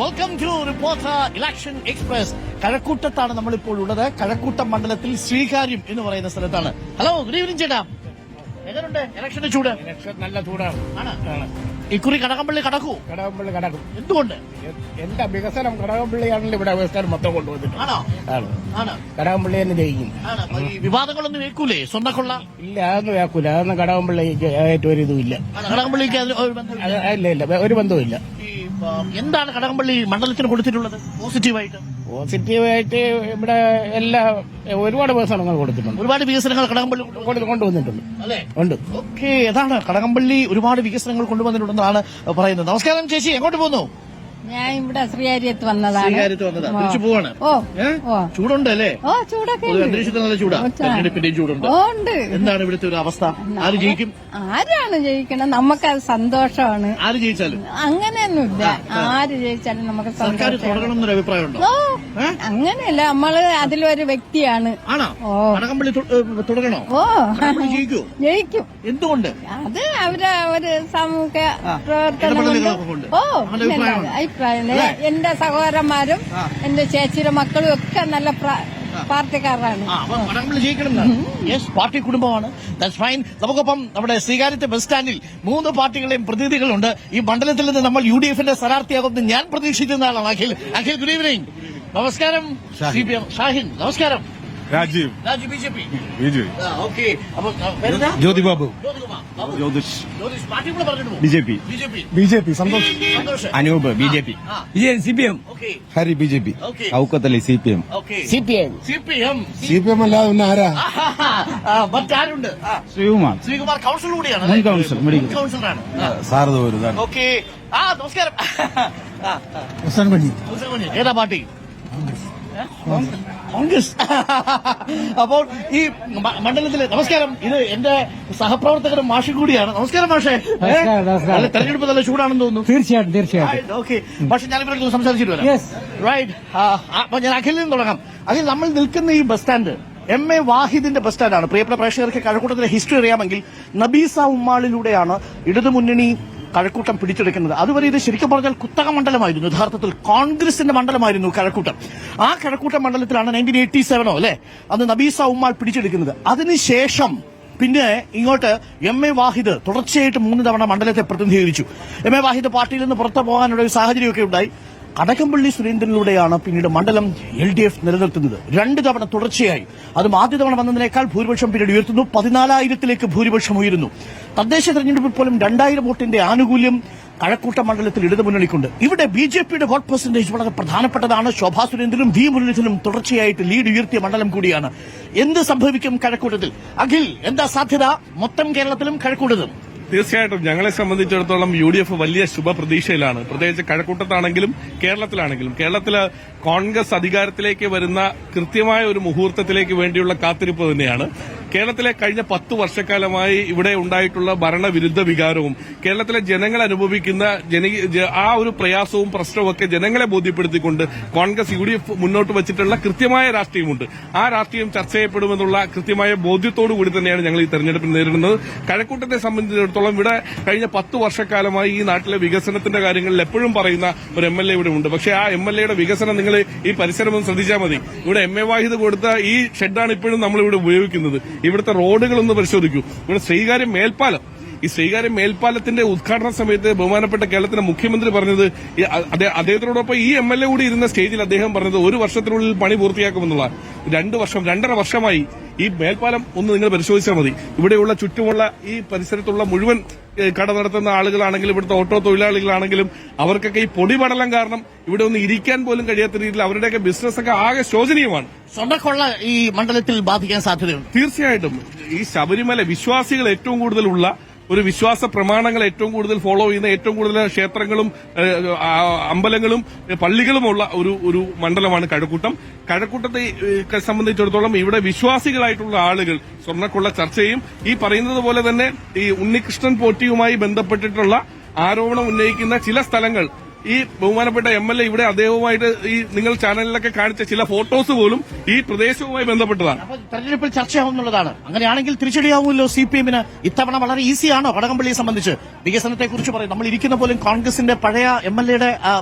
Welcome to reporter election express. കഴക്കൂട്ടത്താണ് നമ്മളിപ്പോൾ ഉള്ളത്. കഴക്കൂട്ടം മണ്ഡലത്തിൽ സ്വീകാര്യം എന്ന് പറയുന്ന സ്ഥലത്താണ്. ഹലോ, ഗുഡ് ഈവനിങ് ചേട്ടാ. എങ്ങനെയുണ്ട് ഇലക്ഷന്റെ ചൂട്? ഇലക്ഷൻ നല്ല ചൂടാണ്. ഇക്കുറി കടകംപള്ളി കടക്കൂ? കടകംപള്ളി കടക്കും. എന്തുകൊണ്ട്? എന്താ വികസനം കടകംപള്ളിയാണല്ലോ ഇവിടെ വികസനം മൊത്തം കൊണ്ടുവന്നിട്ട്. കടകംപള്ളി തന്നെ ജയിക്കും. ഈ വിവാദങ്ങളൊന്നും കേൾക്കൂലേ? സ്വർണ്ണക്കൊള്ള ഇല്ല, അതൊന്നും കേൾക്കൂല. അതൊന്നും കടകംപള്ളിക്ക് ആയിട്ട് ഒരു ഇതുമില്ല. കടകംപള്ളിക്ക് ഒരു ബന്ധമില്ല. ഇല്ല, ഒരു ബന്ധവുമില്ല. എന്താണ് കടകംപള്ളി മണ്ഡലത്തിന് കൊടുത്തിട്ടുള്ളത് പോസിറ്റീവായിട്ട്? പോസിറ്റീവായിട്ട് ഇവിടെ എല്ലാ ഒരുപാട് വികസനങ്ങൾ കൊടുത്തിട്ടുണ്ട്. ഒരുപാട് വികസനങ്ങൾ കടകംപള്ളി കൊണ്ടുവന്നിട്ടുണ്ട്. അല്ലേ? ഉണ്ട്. ഓക്കെ, അതാണ് കടകംപള്ളി ഒരുപാട് വികസനങ്ങൾ കൊണ്ടുവന്നിട്ടുണ്ടെന്നാണ് പറയുന്നത്. നമസ്കാരം ചേച്ചി, എങ്ങോട്ട് പോകുന്നു? ഞാൻ ഇവിടെ ശ്രീകാര്യത്ത് വന്നതാണ്. തിരിച്ചു പോവാണ്. ചൂടുണ്ട് അല്ലേ? ഓ, ചൂടൊക്കെ അന്തരീക്ഷത്തിൽ നല്ല ചൂടാ. തെരഞ്ഞെടുപ്പിന്റെയും ചൂടുണ്ട്. ഉണ്ട്. എന്താണ് ഇവിടുത്തെ ഒരു അവസ്ഥ? ആര് ജയിക്കും? ആരാണ് ജയിക്കണം? നമുക്കത് സന്തോഷമാണ്. ആര് ജയിച്ചാലും അങ്ങനെയൊന്നുമില്ല. ആര് ജയിച്ചാലും നമുക്ക് സർക്കാർ തുടങ്ങണമെന്നൊരു അഭിപ്രായമുണ്ടോ? ഓ, അങ്ങനെയല്ല. നമ്മള് അതിലൊരു വ്യക്തിയാണ്. ആണോ? കടകംപള്ളി തുടങ്ങണോ? ഓ, ജയിക്കൂ? ജയിക്കും. എന്തുകൊണ്ട്? അത് അവര് ഒരു സാമൂഹിക പ്രവർത്തനം. ഓ, അഭിപ്രായം. എന്റെ സഹോദരന്മാരും എന്റെ ചേച്ചിയുടെ മക്കളും ഒക്കെ നല്ല പാർട്ടിക്കാരാണ്. പാർട്ടി കുടുംബമാണ്. നമുക്കൊപ്പം നമ്മുടെ ശ്രീകാര്യത്തെ ബസ് സ്റ്റാൻഡിൽ 3 പാർട്ടികളെയും പ്രതിനിധികളുണ്ട്. ഈ മണ്ഡലത്തിൽ നിന്ന് നമ്മൾ UDF-ന്റെ സ്ഥാനാർത്ഥിയാകുമെന്ന് ഞാൻ പ്രതീക്ഷിക്കുന്ന ആളാണ്. Akhil good evening. നമസ്കാരം. CPM ഷാഹിൻ നമസ്കാരം. രാജീവ് BJP. ഓക്കെ, അപ്പൊ ജ്യോതി Babu BJP Santhosh Anoop BJP CPM Hari BJP ഔക്കത്തലി CPM അല്ലാതെ പിന്നെ ആരാ? മറ്റാരുണ്ട്? ശ്രീകുമാർ കൌൺസിൽ കൂടിയാണ്. കൌൺസിലറാണ്. ഓക്കെ. നമസ്കാരം. ഏതാ പാർട്ടി? കോൺഗ്രസ്. അപ്പോൾ ഈ മണ്ഡലത്തില് നമസ്കാരം. ഇത് എന്റെ സഹപ്രവർത്തകരും മാഷി കൂടിയാണ്. നമസ്കാരം മാഷേ. തെരഞ്ഞെടുപ്പ് നല്ല ചൂടാണെന്ന് തോന്നുന്നു. തീർച്ചയായിട്ടും. ഓക്കെ, പക്ഷെ ഞാൻ ഇവരൊക്കെ സംസാരിച്ചിട്ട് വരാം. റൈറ്റ്. അപ്പൊ ഞാൻ അഖിലിൽ നിന്ന് തുടങ്ങാം. അഖിൽ, നമ്മൾ നിൽക്കുന്ന ഈ ബസ് സ്റ്റാൻഡ് MA വാഹിദിന്റെ ബസ് സ്റ്റാൻഡാണ്. പ്രിയപ്പെട്ട പ്രേക്ഷകർക്ക് കഴക്കൂട്ടത്തിലെ ഹിസ്റ്ററി അറിയാമെങ്കിൽ നബീസ ഉമ്മാളിലൂടെയാണ് ഇടതുമുന്നണി കഴക്കൂട്ടം പിടിച്ചെടുക്കുന്നത്. അതുവരെ ഇത് ശരിക്കും പറഞ്ഞാൽ കുത്തക മണ്ഡലമായിരുന്നു. യഥാർത്ഥത്തിൽ കോൺഗ്രസിന്റെ മണ്ഡലമായിരുന്നു കഴക്കൂട്ടം. ആ കഴക്കൂട്ടം മണ്ഡലത്തിലാണ് 1987 അല്ലെ അന്ന് നബീസ ഉമ്മാൾ പിടിച്ചെടുക്കുന്നത്. അതിനുശേഷം പിന്നെ ഇങ്ങോട്ട് MA വാഹിദ് തുടർച്ചയായിട്ട് 3 തവണ മണ്ഡലത്തെ പ്രതിനിധീകരിച്ചു. MA വാഹിദ് പാർട്ടിയിൽ നിന്ന് പുറത്തു പോകാനുള്ള ഒരു സാഹചര്യമൊക്കെ ഉണ്ടായി. കടകംപള്ളി സുരേന്ദ്രനിലൂടെയാണ് പിന്നീട് മണ്ഡലം LDF നിലനിർത്തുന്നത് 2 തവണ തുടർച്ചയായി. അതും ആദ്യ തവണ വന്നതിനേക്കാൾ ഭൂരിപക്ഷം പിന്നീട് ഉയർത്തുന്നു. 14,000-ലേക്ക് ഭൂരിപക്ഷം ഉയരുന്നു. തദ്ദേശ തെരഞ്ഞെടുപ്പിൽ പോലും 2000 വോട്ടിന്റെ ആനുകൂല്യം കഴക്കൂട്ടം മണ്ഡലത്തിൽ ഇടതുമുന്നണിക്കുണ്ട്. ഇവിടെ BJPയുടെ വോട്ട് പെർസെന്റേജ് വളരെ പ്രധാനപ്പെട്ടതാണ്. ശോഭാ സുരേന്ദ്രനും V മുരളീധരനും തുടർച്ചയായിട്ട് ലീഡ് ഉയർത്തിയ മണ്ഡലം കൂടിയാണ്. എന്ത് സംഭവിക്കും കഴക്കൂട്ടത്തിൽ? അഖിൽ, എന്താ സാധ്യത മൊത്തം കേരളത്തിലും കഴക്കൂട്ടത്തും? തീർച്ചയായിട്ടും ഞങ്ങളെ സംബന്ധിച്ചിടത്തോളം UDF വലിയ ശുഭപ്രതീക്ഷയിലാണ്. പ്രത്യേകിച്ച് കഴക്കൂട്ടത്താണെങ്കിലും കേരളത്തിലാണെങ്കിലും. കേരളത്തില് കോൺഗ്രസ് അധികാരത്തിലേക്ക് വരുന്ന കൃത്യമായ ഒരു മുഹൂർത്തത്തിലേക്ക് വേണ്ടിയുള്ള കാത്തിരിപ്പ് തന്നെയാണ്. കേരളത്തിലെ കഴിഞ്ഞ 10 വർഷക്കാലമായി ഇവിടെ ഉണ്ടായിട്ടുള്ള ഭരണവിരുദ്ധ വികാരവും കേരളത്തിലെ ജനങ്ങൾ അനുഭവിക്കുന്ന ആ ഒരു പ്രയാസവും പ്രശ്നവും ഒക്കെ ജനങ്ങളെ ബോധ്യപ്പെടുത്തിക്കൊണ്ട് കോൺഗ്രസ് UDF മുന്നോട്ട് വച്ചിട്ടുള്ള കൃത്യമായ രാഷ്ട്രീയമുണ്ട്. ആ രാഷ്ട്രീയം ചർച്ച ചെയ്യപ്പെടുമെന്നുള്ള കൃത്യമായ ബോധ്യത്തോടുകൂടി തന്നെയാണ് ഞങ്ങൾ ഈ തെരഞ്ഞെടുപ്പിൽ നേരിടുന്നത്. കഴക്കൂട്ടത്തെ സംബന്ധിച്ചിടത്തോളം ഇവിടെ കഴിഞ്ഞ 10 വർഷക്കാലമായി ഈ നാട്ടിലെ വികസനത്തിന്റെ കാര്യങ്ങളിൽ എപ്പോഴും പറയുന്ന ഒരു MLA ഇവിടെ ഉണ്ട്. പക്ഷേ ആ MLAയുടെ വികസനം നിങ്ങൾ ഈ പരിസരം ഒന്ന് ശ്രദ്ധിച്ചാൽ മതി. ഇവിടെ MA വാഹിദ് കൊടുത്ത ഈ ഷെഡാണ് ഇപ്പോഴും നമ്മൾ ഇവിടെ ഉപയോഗിക്കുന്നത്. ഇവിടുത്തെ റോഡുകളൊന്ന് പരിശോധിക്കൂ. ഇവിടെ ശ്രീകാര്യം മേൽപ്പാലം, ഈ ശ്രീകാര്യം മേൽപ്പാലത്തിന്റെ ഉദ്ഘാടന സമയത്ത് ബഹുമാനപ്പെട്ട കേരളത്തിലെ മുഖ്യമന്ത്രി പറഞ്ഞത്, അദ്ദേഹത്തിനോടൊപ്പം ഈ MLA കൂടി ഇരുന്ന സ്റ്റേജിൽ അദ്ദേഹം പറഞ്ഞത് 1 വർഷത്തിനുള്ളിൽ പണി പൂർത്തിയാക്കുമെന്നുള്ള. 2 വർഷമായി ഈ മേൽപ്പാലം ഒന്ന് നിങ്ങൾ പരിശോധിച്ചാൽ മതി. ഇവിടെയുള്ള ചുറ്റുമുള്ള ഈ പരിസരത്തുള്ള മുഴുവൻ കട നടത്തുന്ന ആളുകളാണെങ്കിലും ഇവിടുത്തെ ഓട്ടോ തൊഴിലാളികളാണെങ്കിലും അവർക്കൊക്കെ ഈ പൊടിപടലം കാരണം ഇവിടെ ഒന്ന് ഇരിക്കാൻ പോലും കഴിയാത്ത രീതിയിൽ അവരുടെയൊക്കെ ബിസിനസ്സൊക്കെ ആകെ ശോചനീയമാണ്. സ്വർണ്ണക്കൊള്ള ഈ മണ്ഡലത്തിൽ ബാധിക്കാൻ സാധ്യതയുണ്ട്. തീർച്ചയായിട്ടും ഈ ശബരിമല വിശ്വാസികൾ ഏറ്റവും കൂടുതലുള്ള ഒരു വിശ്വാസ പ്രമാണങ്ങൾ ഏറ്റവും കൂടുതൽ ഫോളോ ചെയ്യുന്ന, ഏറ്റവും കൂടുതൽ ക്ഷേത്രങ്ങളും അമ്പലങ്ങളും പള്ളികളുമുള്ള ഒരു മണ്ഡലമാണ് കഴക്കൂട്ടം. കഴക്കൂട്ടത്തെ സംബന്ധിച്ചിടത്തോളം ഇവിടെ വിശ്വാസികളായിട്ടുള്ള ആളുകൾ സ്വർണ്ണക്കൊള്ള ചർച്ച ചെയ്യും. ഈ പറയുന്നത് പോലെ തന്നെ ഈ ഉണ്ണികൃഷ്ണൻ പോറ്റിയുമായി ബന്ധപ്പെട്ടിട്ടുള്ള ആരോപണം ഉന്നയിക്കുന്ന ചില സ്ഥലങ്ങൾ ഈ ബഹുമാനപ്പെട്ട MLA ഇവിടെ അദ്ദേഹവുമായിട്ട് ഈ നിങ്ങൾ ചാനലിലൊക്കെ കാണിച്ച ചില ഫോട്ടോസ് പോലും ഈ പ്രദേശവുമായി ബന്ധപ്പെട്ടതാണ്. അപ്പൊ തെരഞ്ഞെടുപ്പിൽ ചർച്ചയാവുന്നുള്ളതാണ്. അങ്ങനെയാണെങ്കിൽ തിരിച്ചടിയാവുമല്ലോ CPM-ന്. ഇത്തവണ വളരെ ഈസിയാണോ കടകംപള്ളിയെ സംബന്ധിച്ച്? വികസനത്തെ കുറിച്ച് പറയും. നമ്മൾ ഇരിക്കുന്ന പോലും കോൺഗ്രസിന്റെ പഴയ MLA-യുടെ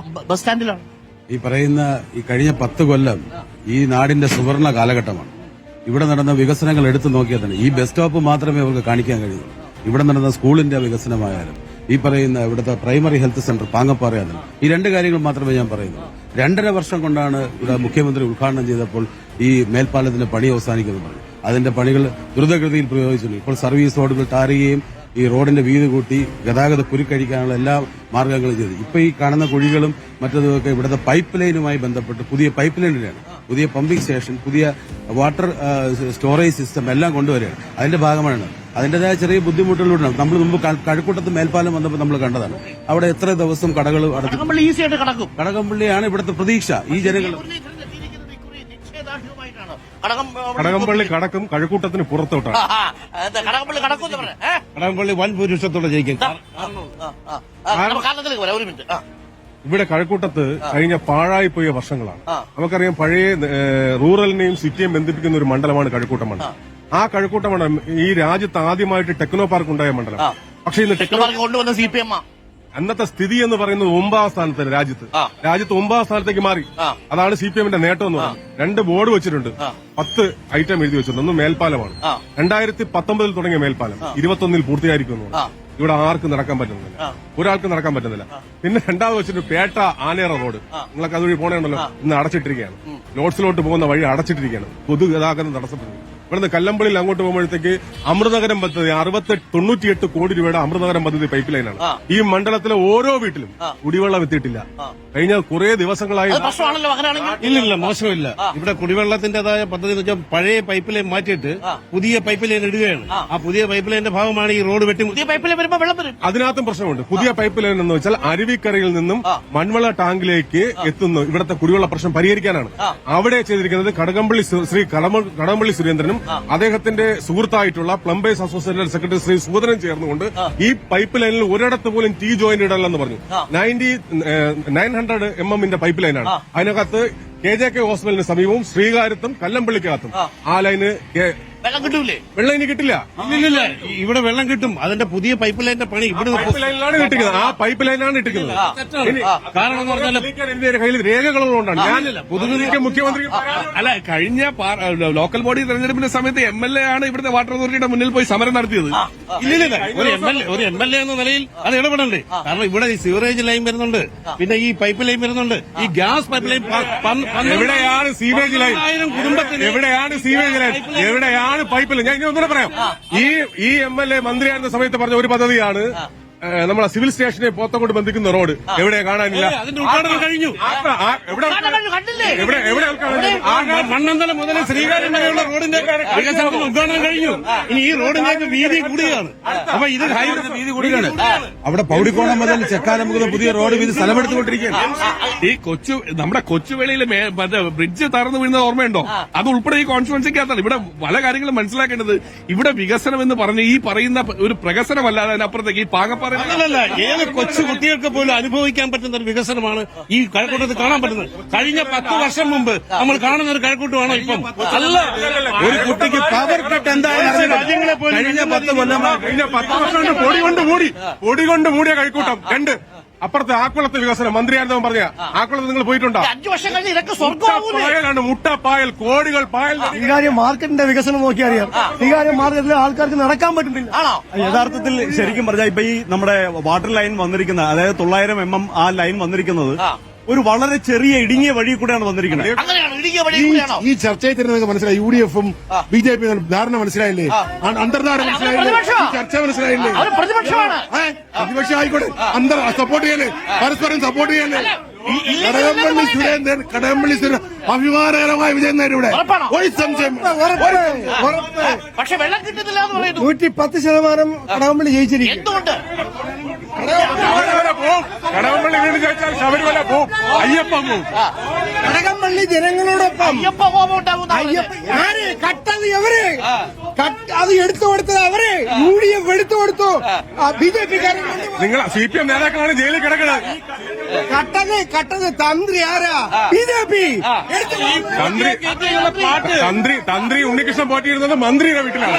ബസ് സ്റ്റാൻഡിലാണ്. ഈ പറയുന്ന ഈ കഴിഞ്ഞ 10 കൊല്ലം ഈ നാടിന്റെ സുവർണ കാലഘട്ടമാണ്. ഇവിടെ നടന്ന വികസനങ്ങൾ എടുത്തു നോക്കിയാൽ തന്നെ ഈ ബസ് സ്റ്റോപ്പ് മാത്രമേ അവർക്ക് കാണിക്കാൻ കഴിയുള്ളൂ. ഇവിടെ നടന്ന സ്കൂളിന്റെ വികസനമായാലും ഈ പറയുന്ന ഇവിടുത്തെ പ്രൈമറി ഹെൽത്ത് സെന്റർ പാങ്ങപ്പാറയാലും ഈ 2 കാര്യങ്ങൾ മാത്രമേ ഞാൻ പറയുന്നു. 2.5 വർഷം കൊണ്ടാണ് ഇവിടെ മുഖ്യമന്ത്രി ഉദ്ഘാടനം ചെയ്തപ്പോൾ ഈ മേൽപ്പാലത്തിന്റെ പണി അവസാനിക്കുന്നത്. അതിന്റെ പണികൾ ദ്രുതഗതിയിൽ പ്രയോഗിച്ചിട്ടുണ്ട്. ഇപ്പോൾ സർവീസ് റോഡുകൾ ടാറുകയും ഈ റോഡിന്റെ വീതി കൂട്ടി ഗതാഗത കുരുക്കഴിക്കാനുള്ള എല്ലാ മാർഗങ്ങളും ചെയ്തു. ഇപ്പൊ ഈ കാണുന്ന കുഴികളും മറ്റതുമൊക്കെ ഇവിടുത്തെ പൈപ്പ് ലൈനുമായി ബന്ധപ്പെട്ട് പുതിയ പൈപ്പ് ലൈനിലാണ്, പുതിയ പമ്പിംഗ് സ്റ്റേഷൻ, പുതിയ വാട്ടർ സ്റ്റോറേജ് സിസ്റ്റം എല്ലാം കൊണ്ടുവരികയാണ്. അതിന്റെ ഭാഗമാണ്. അതിന്റേതായ ചെറിയ ബുദ്ധിമുട്ടുകളുണ്ട്. നമ്മൾ മുമ്പ് കഴക്കൂട്ടത്ത് മേൽപ്പാലം വന്നപ്പോൾ നമ്മൾ കണ്ടതാണ്. അവിടെ എത്ര ദിവസം കടകൾ അടച്ചു. കടകംപള്ളി ഈസിയായിട്ട് കടക്കും. കടകംപള്ളിയാണ് ഇവിടുത്തെ പ്രതീക്ഷ. ഈ ജനങ്ങൾ കടകംപള്ളി കടക്കും, കഴക്കൂട്ടത്തിന് പുറത്തോട്ടാണ്. കടകംപള്ളി കടക്കും. കടകംപള്ളി വൻ ഭൂരിപക്ഷത്തോടെ ജയിക്കും. ഒരു മിനിറ്റ്. ഇവിടെ കഴക്കൂട്ടത്ത് കഴിഞ്ഞ പാഴായി പോയ വർഷങ്ങളാണ്. നമുക്കറിയാം, പഴയ റൂറലിനെയും സിറ്റിയെയും ബന്ധിപ്പിക്കുന്ന ഒരു മണ്ഡലമാണ് കഴക്കൂട്ടം മണ്ഡലം. ആ കഴക്കൂട്ടം മണ്ഡലം ഈ രാജ്യത്ത് ആദ്യമായിട്ട് ടെക്നോ പാർക്ക് ഉണ്ടായ മണ്ഡലം. പക്ഷെ ഇന്ന് ടെക്നോ പാർക്ക് കൊണ്ടുവന്ന CPM. അന്നത്തെ സ്ഥിതി എന്ന് പറയുന്നത് 9ാം സ്ഥാനത്ത് രാജ്യത്ത് 9ാം സ്ഥാനത്തേക്ക് മാറി. അതാണ് CPM-ന്റെ നേട്ടം എന്ന് പറയുന്നത്. 2 ബോർഡ് വെച്ചിട്ടുണ്ട്, 10 ഐറ്റം എഴുതി വെച്ചിട്ടുണ്ട്. ഒന്ന് മേൽപ്പാലമാണ്. 2019 തുടങ്ങിയ മേൽപ്പാലം 21 പൂർത്തിയായിരിക്കുന്നു. ഇവിടെ ആർക്കും നടക്കാൻ പറ്റുന്നില്ല, ഒരാൾക്ക് നടക്കാൻ പറ്റുന്നില്ല. പിന്നെ 2ാമത് വെച്ചിട്ട് പേട്ട ആനേറ റോഡ്, നിങ്ങൾക്ക് അതുവഴി പോണേണ്ടല്ലോ, ഇന്ന് അടച്ചിട്ടിരിക്കുകയാണ്. ലോഡ്സിലോട്ട് പോകുന്ന വഴി അടച്ചിട്ടിരിക്കുകയാണ്. പൊതുഗതാഗതം തടസ്സപ്പെടുന്നു. ഇവിടുന്ന് കല്ലമ്പള്ളിയിൽ അങ്ങോട്ട് പോകുമ്പോഴത്തേക്ക് അമൃതനഗരം പദ്ധതി 98 കോടി രൂപയുടെ അമൃതനഗരം പദ്ധതി പൈപ്പ് ലൈനാണ്. ഈ മണ്ഡലത്തിലെ ഓരോ വീട്ടിലും കുടിവെള്ളം എത്തിയിട്ടില്ല. കഴിഞ്ഞ കുറെ ദിവസങ്ങളായി. ഇല്ലില്ല, മോശമില്ല. ഇവിടെ കുടിവെള്ളത്തിന്റേതായ പദ്ധതി എന്ന് വെച്ചാൽ പഴയ പൈപ്പ് ലൈൻ മാറ്റിയിട്ട് പുതിയ പൈപ്പ് ലൈൻ ഇടുകയാണ്. ആ പുതിയ പൈപ്പ് ലൈനിന്റെ ഭാഗമാണ് ഈ റോഡ് വെട്ടി. അതിനകത്തും പ്രശ്നമുണ്ട്. പുതിയ പൈപ്പ് ലൈൻ എന്ന് വെച്ചാൽ അരുവിക്കരയിൽ നിന്നും മൺവെള്ള ടാങ്കിലേക്ക് എത്തുന്നു. ഇവിടുത്തെ കുടിവെള്ള പ്രശ്നം പരിഹരിക്കാനാണ് അവിടെ ചെയ്തിരിക്കുന്നത്. കടകംപള്ളി സുരേന്ദ്രനും അദ്ദേഹത്തിന്റെ സുഹൃത്തായിട്ടുള്ള പ്ലംബേഴ്സ് അസോസിയേഷൻ സെക്രട്ടറി ശ്രീ സൂദരൻ ചേർന്നുകൊണ്ട് ഈ പൈപ്പ് ലൈനിൽ ഒരിടത്ത് പോലും T ജോയിന്റ് ഇടലെന്ന് പറഞ്ഞു. 900 mm പൈപ്പ് ലൈനാണ്. അതിനകത്ത് KJK ഹോസ്പിറ്റലിന് സമീപവും ശ്രീകാര്യത്തും കല്ലമ്പള്ളിക്കകത്തും ആ ലൈന് വെള്ളം കിട്ടൂലേ? വെള്ളം ഇനി കിട്ടില്ല. ഇല്ലില്ല, ഇവിടെ വെള്ളം കിട്ടും. അതിന്റെ പുതിയ പൈപ്പ് ലൈനിന്റെ പണി ഇവിടെ പൈപ്പ് ലൈനിലാണ് കിട്ടിക്കുന്നത്. ആ പൈപ്പ് ലൈനാണ് ഇട്ടിരിക്കുന്നത്. കാരണം എന്ന് പറഞ്ഞാൽ എന്റെ കയ്യിൽ രേഖകളുള്ളതുകൊണ്ടാണ്. ഞാനില്ല പൊതുഗതിക്ക് മുഖ്യമന്ത്രി അല്ല, കഴിഞ്ഞ ലോക്കൽ ബോഡി തെരഞ്ഞെടുപ്പിന്റെ സമയത്ത് MLA ആണ് ഇവിടുത്തെ വാട്ടർ അതോറിറ്റിയുടെ മുന്നിൽ പോയി സമരം നടത്തിയത്. ഇല്ലില്ല, ഒരു MLA എന്ന നിലയിൽ അത് ഇടപെടണ്ടേ? കാരണം ഇവിടെ ഈ സിവറേജ് ലൈൻ വരുന്നുണ്ട്, പിന്നെ ഈ പൈപ്പ് ലൈൻ വരുന്നുണ്ട്, ഈ ഗ്യാസ് പൈപ്പ് ലൈൻ. എവിടെയാണ് സീവേജ് ലൈൻ? എവിടെയാണ് സീവേജ് ലൈൻ? എവിടെയാണ് പൈപ്പ് ലൈൻ? ഞാൻ ഇനി ഒന്നുകൂടെ പറയാം. ഈ MLA മന്ത്രിയായിരുന്ന സമയത്ത് പറഞ്ഞ ഒരു പദ്ധതിയാണ് നമ്മളെ സിവിൽ സ്റ്റേഷനെ പോത്തങ്കോട് ബന്ധിക്കുന്ന റോഡ്. എവിടെ കാണാനില്ല? അതിന്റെ ഉദ്ഘാടനം കഴിഞ്ഞു. മണ്ണന്തല മുതൽ ശ്രീകാര്യം വരെയുള്ള റോഡിന്റെ വികസനത്തിന് ഉദ്ഘാടനം കഴിഞ്ഞു. ഇനി ഈ റോഡിലേക്ക് വീതി കൂടുകയാണ്. അപ്പൊ ഇത് വീതി കൂടുകയാണ്. അവിടെ പൗടിക്കോണം മുതൽ ചെക്കാലം മുതൽ പുതിയ റോഡ് വീതി സ്ഥലമെടുത്തുകൊണ്ടിരിക്കുകയാണ്. ഈ നമ്മുടെ കൊച്ചുവേളിയിലെ ബ്രിഡ്ജ് തറന്നു വീഴുന്നത് ഓർമ്മയുണ്ടോ? അത് ഉൾപ്പെടെ ഈ കോൺസ്റ്റിറ്റ്യുവൻസിക്കകത്താണ്. ഇവിടെ പല കാര്യങ്ങളും മനസ്സിലാക്കേണ്ടത്. ഇവിടെ വികസനം എന്ന് പറഞ്ഞ് ഈ പറയുന്ന ഒരു പ്രകസനമല്ലാതെ അതിനപ്പുറത്തേക്ക് ഈ പാകപ്പ അല്ലല്ല, ഏത് കൊച്ചു കുട്ടികൾക്ക് പോലും അനുഭവിക്കാൻ പറ്റുന്ന ഒരു വികസനമാണ് ഈ കഴക്കൂട്ടത്ത് കാണാൻ പറ്റുന്നത്. കഴിഞ്ഞ 10 വർഷം മുമ്പ് നമ്മൾ കാണുന്ന ഒരു കഴക്കൂട്ടമാണോ ഇപ്പം? അല്ല, ഒരു കുട്ടിക്ക് പവർ കട്ട് എന്താണെന്ന് രാജ്യങ്ങളെ പോലും കഴിഞ്ഞ 10 വർഷം കൊണ്ട് പൊടി കൊണ്ട് മൂടിയ കൈക്കൂട്ടം. 2 അപ്പുറത്തെ ആക്കുളത്തെ വികസനം മന്ത്രിയായിരുന്നു പറഞ്ഞ ആക്കുളത്ത് നിങ്ങൾ പോയിട്ടുണ്ടോ? 5 വർഷം കഴിഞ്ഞ് ഇതൊക്കെ സ്വർഗ്ഗമാവൂലേ? മുട്ടപ്പായൽ, കോടികൾ പായൽ. സ്വകാര്യ മാർക്കറ്റിന്റെ വികസനം നോക്കിയാൽ അറിയാം. സ്വകാര്യ മാർക്കറ്റിൽ ആൾക്കാർക്ക് നടക്കാൻ പറ്റുന്നില്ല. യഥാർത്ഥത്തിൽ ശരിക്കും പറഞ്ഞാൽ ഇപ്പൊ ഈ നമ്മുടെ വാട്ടർ ലൈൻ വന്നിരിക്കുന്ന, അതായത് 900 mm ആ ലൈൻ വന്നിരിക്കുന്നത് ഒരു വളരെ ചെറിയ ഇടുങ്ങിയ വഴി കൂടെയാണ് വന്നിരിക്കുന്നത്. ഈ ചർച്ചയിൽ തന്നെ നിങ്ങൾക്ക് മനസ്സിലായി. UDF-ഉം BJP ധാരണ മനസ്സിലായില്ലേ? അന്തർധാര മനസ്സിലായില്ലേ? ചർച്ച മനസ്സിലായില്ലേ? പ്രതിപക്ഷം ആയിക്കോട്ടെ, സപ്പോർട്ട് ചെയ്യല്ലേ, പരസ്പരം സപ്പോർട്ട് ചെയ്യല്ലേ? കടകംപള്ളി സുരേന്ദ്രൻ അഭിമാനകരമായ വിജയം നേടി ഇവിടെ. ഉറപ്പാണോ? ഒരു സംശയം പക്ഷെ വെള്ളം കിട്ടുന്നില്ല എന്ന് പറയുന്നു. 110% കടകംപള്ളി ജയിച്ചിരിക്കും. എന്തുകൊണ്ട്? കടകംപള്ളി വീണ്ടും ജയിച്ചാൽ ശബരിമല പോവും, അയ്യപ്പൻ പോവും. കടകംപള്ളി ജനങ്ങളോടൊപ്പം. അയ്യപ്പ ഹോമം ഉണ്ടാവും. ആര് കട്ടത് എവര്? അത് എടുത്തു കൊടുത്തത് അവര്. UDF എടുത്തു കൊടുത്തു. BJP-കാരൻ നിങ്ങൾ CPM നേതാക്കളാണ് ജയിലിൽ കിടക്കുന്നത്. കട്ടത് തന്ത്രി ആരാ? BJP. തന്ത്രി ഉണ്ണികൃഷ്ണൻ പോറ്റിയിരുന്നത് മന്ത്രിയുടെ വീട്ടിലാണ്.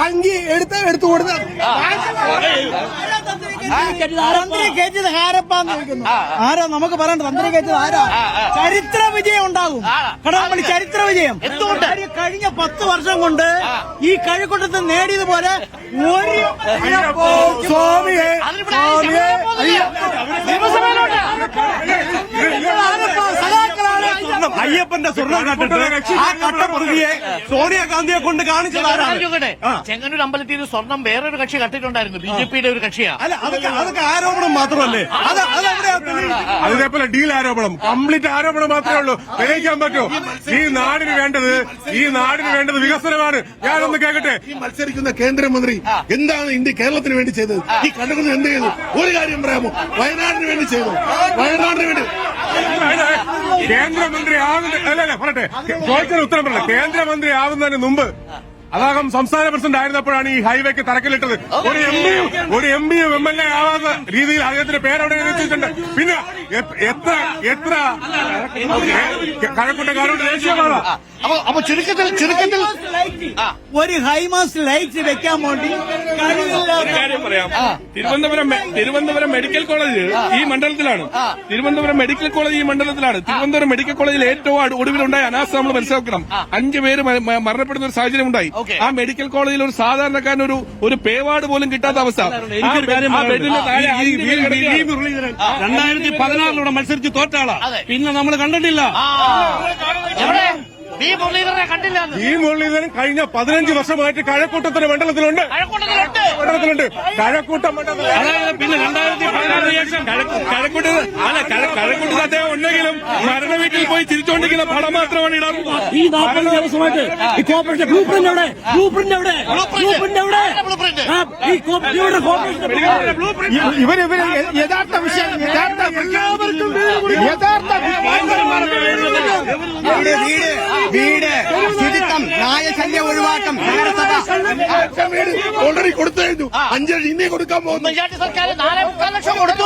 തങ്കി എടുത്തു കൊടുത്ത തന്ത്രി കയറ്റത് ആരപ്പാന്ന് ചോദിക്കുന്നു. ആരാ നമുക്ക് പറയണ്ട? തന്ത്രി കയറ്റത് ആരാ? ചരിത്ര വിജയം ഉണ്ടാകും കടകംപള്ളി, ചരിത്ര വിജയം. എന്തുകൊണ്ട്? കഴിഞ്ഞ 10 വർഷം കൊണ്ട് ഈ കഴക്കൂട്ടത്ത് നേടിയതുപോലെ ഒരു അയ്യപ്പന്റെ സ്വർണ്ണം കണ്ടിട്ട് ആ കട്ടപ്രതിയെ സോണിയാഗാന്ധിയെ കൊണ്ട് കാണിച്ചതാണ്. ചെങ്ങന്നൂർ അമ്പലത്തിൽ നിന്ന് സ്വർണം വേറൊരു കക്ഷി കട്ടിട്ടുണ്ടായിരുന്നു, BJP-യുടെ ഒരു കക്ഷിയാണ്. അല്ല, അതൊക്കെ ആരോപണം മാത്രമല്ലേ? അതേപോലെ ഡീൽ ആരോപണം, കംപ്ലീറ്റ് ആരോപണം മാത്രമേ ഉള്ളൂ. തെളിയിക്കാൻ പറ്റൂ? ഈ നാടിന് വേണ്ടത് വികസനമാണ്. ഞാനൊന്ന് കേൾക്കട്ടെ. ഈ മത്സരിക്കുന്ന കേന്ദ്രമന്ത്രി എന്താണ് കേരളത്തിന് വേണ്ടി ചെയ്തത്? ഈ കണ്ണൂരിന് എന്ത് ചെയ്തു? ഒരു കാര്യം പറയാമോ? വയനാടിന് വേണ്ടി ചെയ്തു. വയനാടിന് വേണ്ടി കേന്ദ്രമന്ത്രി പറയട്ടെ, ചോദിച്ചതിന് ഉത്തരം പറയട്ടെ. കേന്ദ്രമന്ത്രി ആവുന്നതിന് മുമ്പ് അതാകം സംസ്ഥാന പ്രസിഡന്റ് ആയിരുന്നപ്പോഴാണ് ഈ ഹൈവേക്ക് തറക്കല്ലിട്ടത്. ഒരു എംപിയും MLA ആവാത്ത രീതിയിൽ അദ്ദേഹത്തിന്റെ പേരവിടെ എഴുതിയിട്ടുണ്ട്. പിന്നെ എത്ര കഴക്കൂട്ടക്കാരോട് ദേശീയമാണ്. അപ്പൊ ചുരുക്കത്തിൽ ഒരു ഹൈമാസ് ലൈറ്റ് വെക്കാൻ വേണ്ടി കാര്യം പറയാം. തിരുവനന്തപുരം മെഡിക്കൽ കോളേജ് ഈ മണ്ഡലത്തിലാണ്. തിരുവനന്തപുരം മെഡിക്കൽ മെഡിക്കൽ കോളേജിൽ ഏറ്റവും ഒടുവിലുണ്ടായ അനാസ്ഥ നമ്മൾ മനസ്സിലാക്കണം. 5 പേര് മരണപ്പെടുന്ന ഒരു സാഹചര്യം ഉണ്ടായി. ആ മെഡിക്കൽ കോളേജിൽ ഒരു സാധാരണക്കാരൻ ഒരു പേവാർഡ് പോലും കിട്ടാത്ത അവസ്ഥ. 2016 മത്സരിച്ച് തോറ്റ ആളാ. പിന്നെ നമ്മൾ കണ്ടിട്ടില്ല. ഈ മുരളീധരൻ കഴിഞ്ഞ 15 വർഷമായിട്ട് കഴക്കൂട്ടത്തിന്റെ മണ്ഡലത്തിലുണ്ട്. കഴക്കൂട്ടം മണ്ഡലത്തിൽ. അതായത് പിന്നെ 2016 കഴക്കൂട്ടത്തിൽ അദ്ദേഹം ഉണ്ടെങ്കിലും മരണ വീട്ടിൽ പോയി ചിരിച്ചുകൊണ്ടിരിക്കുന്ന പടം മാത്രമാണ് ഇടാൻ. ഈ 40 ദിവസമായിട്ട് ഈ കോർപ്പറേഷൻ ബ്ലൂ പ്രിന്റ് എവിടെ? ഇവര് യഥാർത്ഥ വിഷയം വീട് ശുചിത്വം, നായശല്യം ഒഴിവാക്കം, ഓൾറെഡി കൊടുത്തു കഴിഞ്ഞു. 5 ഇനി കൊടുക്കാൻ പോകുന്നു. സർക്കാർ 4.25 ലക്ഷം കൊടുത്തു.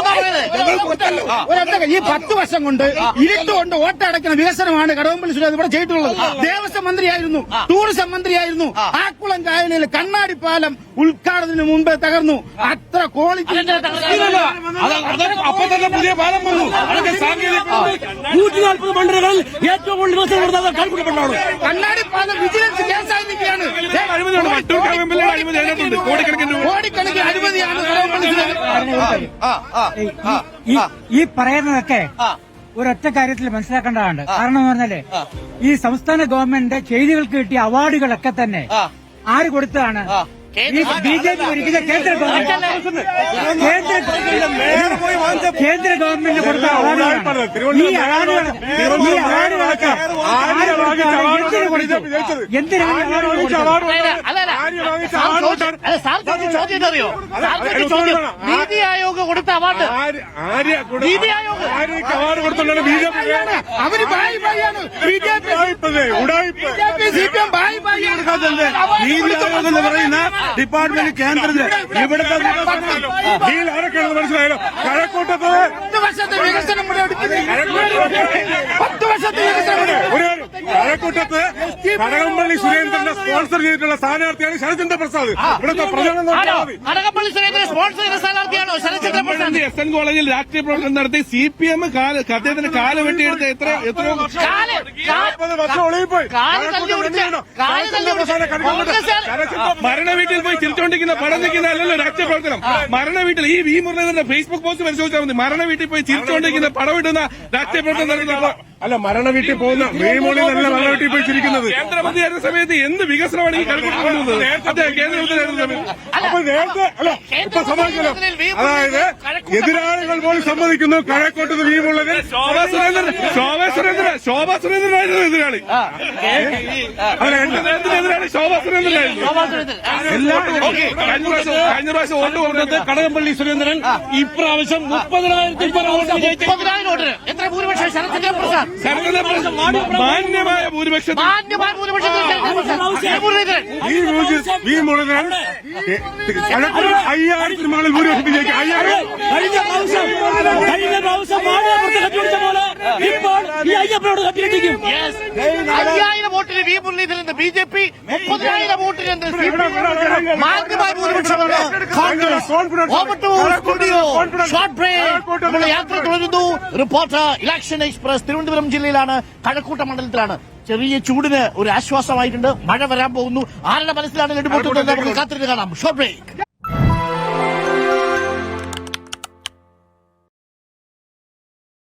ഈ 10 വർഷം കൊണ്ട് ഇരുട്ടുകൊണ്ട് വോട്ടടയ്ക്കുന്ന വികസനമാണ് കടകംപള്ളി സുരേന്ദ്രൻ ഇവിടെ ചെയ്തിട്ടുള്ളത്. ദേവസ്വം മന്ത്രിയായിരുന്നു, ടൂറിസം മന്ത്രിയായിരുന്നു. ആക്കുളം കായലിൽ കണ്ണാടിപ്പാലം ഉദ്ഘാടനത്തിന് മുമ്പേ തകർന്നു. അത്ര ക്വാളിറ്റി. അപ്പൊ തന്നെ പുതിയ പാലം വന്നു. അതൊക്കെ സാങ്കേതിക 140 മണ്ഡലങ്ങളിൽ ഏറ്റവും കൂടുതൽ വികസനം കൊടുത്തത് കഴക്കൂട്ടപ്പെട്ടാണ്. കണ്ണാടിപ്പാലം വിജിലൻസ് കേസായി നിൽക്കുകയാണ്. കോടിക്കണക്കിന് അഴിമതിയാണ് കടകംപള്ളി സുരേന്ദ്രൻ. ഈ പറയുന്നതൊക്കെ ഒരൊറ്റ കാര്യത്തിൽ മനസ്സിലാക്കേണ്ടതാണ്. കാരണം എന്ന് പറഞ്ഞാല് ഈ സംസ്ഥാന ഗവൺമെന്റിന്റെ ചെയ്തികൾക്ക് കിട്ടിയ അവാർഡുകളൊക്കെ തന്നെ ആര് കൊടുത്തതാണ്? BJP ഒരിക്കലും കേന്ദ്ര ഗവൺമെന്റ് കൊടുത്ത അവാർഡുകളാണ്. ഈ അവാർഡുകളൊക്കെ എന്തിനാണ് ചോദ്യം അറിയോ? നീതി ആയോഗ് കൊടുത്ത അവാർഡ്. അവാർഡ് കൊടുത്തുള്ള BJP അവര് ബായി ബായിയാണ്. BJP CPM ബായി ബായിയാണ്. എന്ന് പറയുന്ന ഡിപ്പാർട്ട്മെന്റ് കേന്ദ്രത്തിൽ ഇവിടുത്തെ ആരൊക്കെയാണെന്ന് മനസ്സിലായാലോ? കഴക്കൂട്ടത്ത് 10 വർഷത്തെ വികസനം കഴക്കൂട്ടത്ത് കടകംപള്ളി സുരേന്ദ്രനെ സ്പോൺസർ ചെയ്തിട്ടുള്ള സ്ഥാനാർത്ഥിയാണ് ശരത്ചന്ദ്ര പ്രസാദ്. ഇവിടുത്തെ പ്രചരണം കടകംപള്ളി സുരേന്ദ്രൻ സ്പോൺസർ ചെയ്ത സ്ഥാനാർത്ഥിയാണോ ശരത്ചന്ദ്ര പ്രസാദ്? SN കോളേജിൽ രാഷ്ട്രീയ പ്രവർത്തനം നടത്തി CPM അദ്ദേഹത്തിന്റെ കാല് വെട്ടിയെടുത്ത് എത്രയോ 40 വർഷം ഒളിവിപ്പോയി. മരണ വീട്ടിൽ പോയി ചിരിച്ചോണ്ടിരിക്കുന്ന പടം നിൽക്കുന്ന അല്ലല്ലോ രാഷ്ട്രീയ പ്രവർത്തനം. മരണ വീട്ടിൽ ഈ മുരളീധരന്റെ Facebook പോസ്റ്റ് പരിശോധിച്ചാൽ മതി. മരണ വീട്ടിൽ പോയി ചിരിച്ചോണ്ടിരിക്കുന്ന പടം ഇടുന്ന രാഷ്ട്രീയ പ്രവർത്തനം നടത്തുന്ന അല്ല മരണ വീട്ടിൽ പോകുന്ന വീമുള്ളിൽ നല്ല മരണ വീട്ടിൽ പോയി ചിരിക്കുന്നത്. കേന്ദ്രമന്ത്രിയായിരുന്ന സമയത്ത് എന്ത് വികസനമാണ് ഈ കഴക്കൂട്ടത്ത് കൊണ്ടുവന്നത്? അദ്ദേഹം കേന്ദ്രമന്ത്രിയായിരുന്ന സമയത്ത് അപ്പൊ നേരത്തെ അല്ല ഇപ്പൊ സമ്മതിക്കണം. അതായത് എതിരാളികൾ പോലും സമ്മതിക്കുന്നു കഴക്കൂട്ടത്ത് വീമുള്ളത് ശോഭാ സുരേന്ദ്രനായിരുന്നു എതിരാളി. എതിരാളി ശോഭാ സുരേന്ദ്രനായിരുന്നു. കഴിഞ്ഞ പ്രാവശ്യം വോട്ട് കൊടുത്തത് കടകംപള്ളി സുരേന്ദ്രൻ ഇപ്രാവശ്യം 30,000 വോട്ടിന് എത്ര ഭൂരിപക്ഷം ശരത്ചന്ദ്ര പ്രസാദ് മാന്യമായ ഭൂരിപക്ഷത്തിൽ മാന്യമായ ഭൂരിപക്ഷത്തിൽ മുരളീധരൻ വി മുരളീധരൻ 5000 മകളിൽ ഭൂരിപക്ഷത്തിൽ ജയിക്കും. 5000 വോട്ടിന് വി മുരളീധരൻ BJP 30,000 വോട്ടിന് മാന്യമായ ഭൂരിപക്ഷമാണ് Congress. Over to studio short break. നമ്മുടെ യാത്ര തുടരുന്നു. റിപ്പോർട്ടർ ഇലക്ഷൻ എക്സ്പ്രസ് തിരുവനന്തപുരം ജില്ലയിലാണ്, കഴക്കൂട്ട മണ്ഡലത്തിലാണ്. ചെറിയ ചൂടിന് ഒരു ആശ്വാസമായിട്ടുണ്ട്. മഴ വരാൻ പോകുന്നു. ആരുടെ മനസ്സിലാണ് നെടുപൊട്ടുന്നത് നമുക്ക് കാത്തിരുന്ന് കാണാം. Short break.